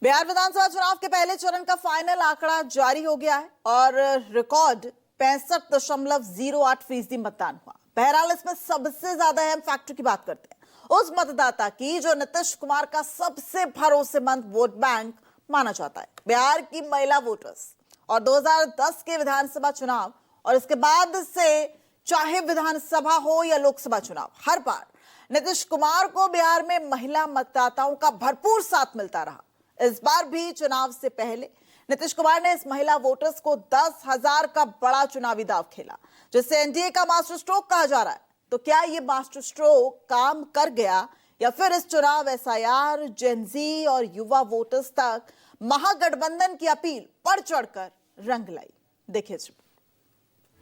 बिहार विधानसभा चुनाव के पहले चरण का फाइनल आंकड़ा जारी हो गया है और रिकॉर्ड 65.08% मतदान हुआ। बहरहाल इसमें सबसे ज्यादा अहम फैक्टर की बात करते हैं उस मतदाता की जो नीतीश कुमार का सबसे भरोसेमंद वोट बैंक माना जाता है, बिहार की महिला वोटर्स। और 2010 के विधानसभा चुनाव और इसके बाद से चाहे विधानसभा हो या लोकसभा चुनाव, हर बार नीतीश कुमार को बिहार में महिला मतदाताओं का भरपूर साथ मिलता रहा। इस बार भी चुनाव से पहले नीतीश कुमार ने इस महिला वोटर्स को 10,000 का बड़ा चुनावी दाव खेला, जिसे एनडीए का मास्टर स्ट्रोक कहा जा रहा है। तो क्या ये मास्टर स्ट्रोक काम कर गया या फिर इस चुनाव एसआईआर, जेनजी और युवा वोटर्स तक महागठबंधन की अपील बढ़ चढ़कर रंग लाई? देखिए।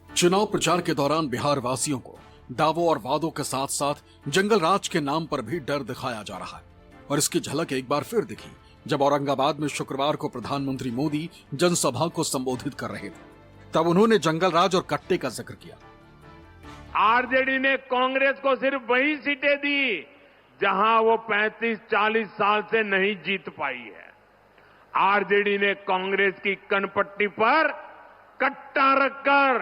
चुनाव प्रचार के दौरान बिहार वासियों को दावों और वादों के साथ साथ जंगल राज के नाम पर भी डर दिखाया जा रहा है। और इसकी झलक एक बार फिर दिखी जब औरंगाबाद में शुक्रवार को प्रधानमंत्री मोदी जनसभा को संबोधित कर रहे थे। तब उन्होंने जंगल राज और कट्टे का जिक्र किया। आरजेडी ने कांग्रेस को सिर्फ वही सीटें दी जहां वो 35-40 साल से नहीं जीत पाई है। आरजेडी ने कांग्रेस की कनपट्टी पर कट्टा रखकर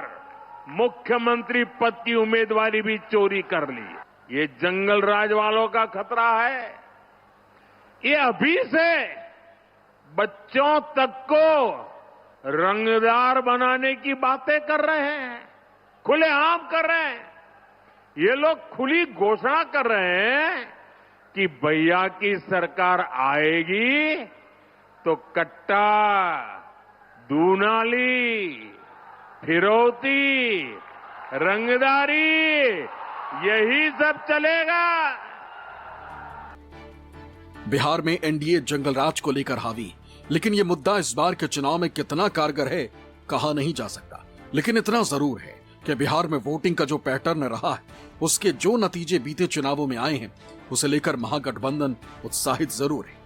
मुख्यमंत्री पद की उम्मीदवारी भी चोरी कर ली। ये जंगल राज वालों का खतरा है। ये अभी से बच्चों तक को रंगदार बनाने की बातें कर रहे हैं, खुलेआम कर रहे हैं। ये लोग खुली घोषणा कर रहे हैं कि भैया की सरकार आएगी तो कट्टा, दूनाली, फिरौती, रंगदारी यही सब चलेगा। बिहार में एनडीए जंगल राज को लेकर हावी, लेकिन यह मुद्दा इस बार के चुनाव में कितना कारगर है कहा नहीं जा सकता। लेकिन इतना जरूर है कि बिहार में वोटिंग का जो पैटर्न रहा है, उसके जो नतीजे बीते चुनावों में आए हैं, उसे लेकर महागठबंधन उत्साहित जरूर है।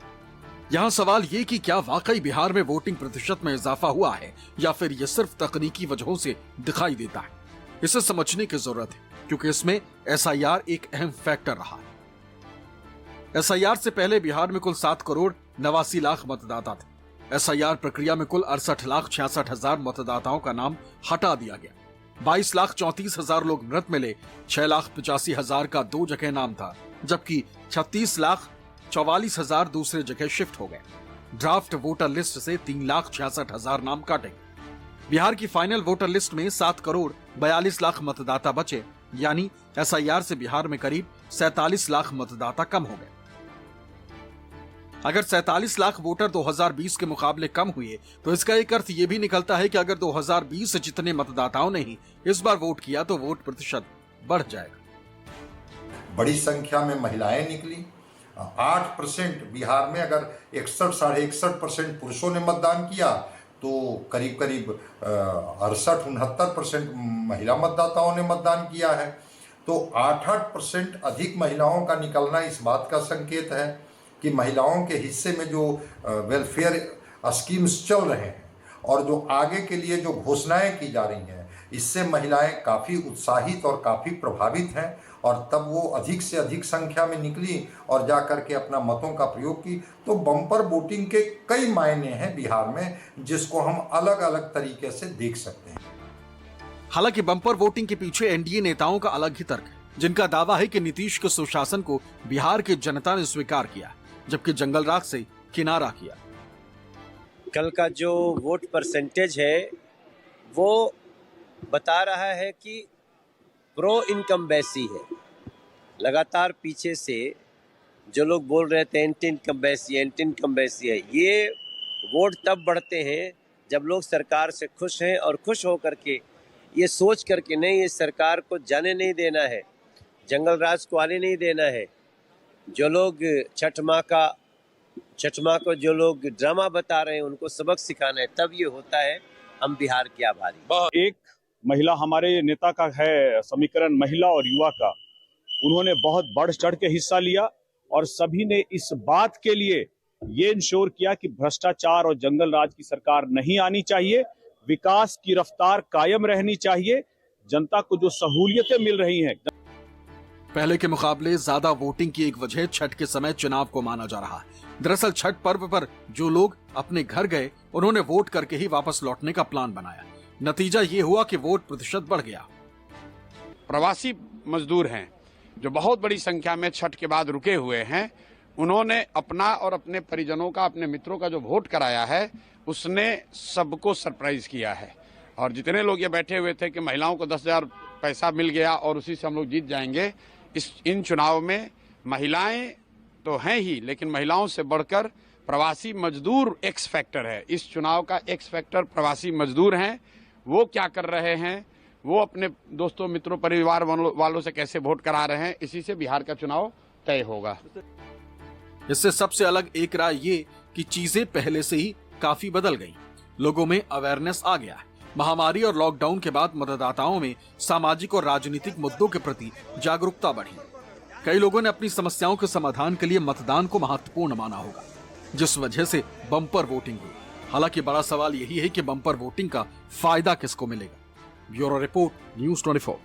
यहाँ सवाल ये कि क्या वाकई बिहार में वोटिंग प्रतिशत में इजाफा हुआ है या फिर यह सिर्फ तकनीकी वजहों से दिखाई देता है। इसे समझने की जरूरत है, क्योंकि इसमें एसआईआर एक अहम फैक्टर रहा है। एसआईआर से पहले बिहार में कुल 7,89,00,000 मतदाता थे। एसआईआर प्रक्रिया में कुल 68,66,000 मतदाताओं का नाम हटा दिया गया। 22,34,000 लोग मृत मिले। 6,85,000 का 2 जगह नाम था, जबकि 36,44,000 दूसरे जगह शिफ्ट हो गए। ड्राफ्ट वोटर लिस्ट से 3,66,000 नाम काटे। बिहार की फाइनल वोटर लिस्ट में 7,42,00,000 मतदाता बचे, यानी एसआईआर से बिहार में करीब 47 लाख मतदाता कम हो गए। अगर 47 लाख वोटर 2020 के मुकाबले कम हुए तो इसका एक अर्थ यह भी निकलता है कि अगर 2020 से जितने मतदाताओं ने ही इस बार वोट किया तो वोट प्रतिशत बढ़ जाएगा। बड़ी संख्या में महिलाएं निकली। 8% बिहार में अगर 61 साढ़े 61% पुरुषों ने मतदान किया तो करीब 68-69% महिला मतदाताओं ने मतदान किया है। तो 8% अधिक महिलाओं का निकलना इस बात का संकेत है कि महिलाओं के हिस्से में जो वेलफेयर स्कीम्स चल रहे हैं और जो आगे के लिए जो घोषणाएं की जा रही हैं, इससे महिलाएं काफ़ी उत्साहित और काफ़ी प्रभावित हैं। और तब वो अधिक से अधिक संख्या में निकली और जा करके अपना मतों का प्रयोग की। तो बम्पर वोटिंग के कई मायने हैं बिहार में, जिसको हम अलग अलग तरीके से देख सकते हैं। हालांकि बम्पर वोटिंग के पीछे एनडीए नेताओं का अलग ही तर्क है, जिनका दावा है कि नीतीश के सुशासन को बिहार की जनता ने स्वीकार किया, जबकि जंगल राज से किनारा किया। कल का जो वोट परसेंटेज है वो बता रहा है कि प्रो इनकम्बेंसी है। लगातार पीछे से जो लोग बोल रहे थे एंटी इनकम्बेंसी है, ये वोट तब बढ़ते हैं जब लोग सरकार से खुश हैं और खुश होकर के ये सोच करके नहीं, इस सरकार को जाने नहीं देना है, जंगल राज को आने नहीं देना है। जो लोग छठ माँ को जो लोग ड्रामा बता रहे हैं उनको सबक सिखाना है, तब ये होता है। हम बिहार के आभारी। एक महिला हमारे नेता का है समीकरण महिला और युवा का, उन्होंने बहुत बढ़ चढ़ के हिस्सा लिया और सभी ने इस बात के लिए ये इंश्योर किया कि भ्रष्टाचार और जंगल राज की सरकार नहीं आनी चाहिए, विकास की रफ्तार कायम रहनी चाहिए, जनता को जो सहूलियतें मिल रही हैं। पहले के मुकाबले ज्यादा वोटिंग की एक वजह छठ के समय चुनाव को माना जा रहा है। दरअसल छठ पर्व पर जो लोग अपने घर गए उन्होंने वोट करके ही वापस लौटने का प्लान बनाया। नतीजा ये हुआ कि वोट प्रतिशत बढ़ गया। प्रवासी मजदूर हैं जो बहुत बड़ी संख्या में छठ के बाद रुके हुए हैं, उन्होंने अपना और अपने परिजनों का, अपने मित्रों का जो वोट कराया है उसने सबको सरप्राइज किया है। और जितने लोग ये बैठे हुए थे कि महिलाओं को 10,000 पैसा मिल गया और उसी से हम लोग जीत जाएंगे, इन चुनाव में महिलाएं तो हैं ही, लेकिन महिलाओं से बढ़कर प्रवासी मजदूर एक्स फैक्टर है। इस चुनाव का एक्स फैक्टर प्रवासी मजदूर हैं। वो क्या कर रहे हैं, वो अपने दोस्तों, मित्रों, परिवार वालों से कैसे वोट करा रहे हैं, इसी से बिहार का चुनाव तय होगा। इससे सबसे अलग एक राय ये कि चीजें पहले से ही काफी बदल गई। लोगों में अवेयरनेस आ गया है। महामारी और लॉकडाउन के बाद मतदाताओं में सामाजिक और राजनीतिक मुद्दों के प्रति जागरूकता बढ़ी। कई लोगों ने अपनी समस्याओं के समाधान के लिए मतदान को महत्वपूर्ण माना होगा, जिस वजह से बम्पर वोटिंग हुई। हालांकि बड़ा सवाल यही है कि बम्पर वोटिंग का फायदा किसको मिलेगा। Bureau report, news 24।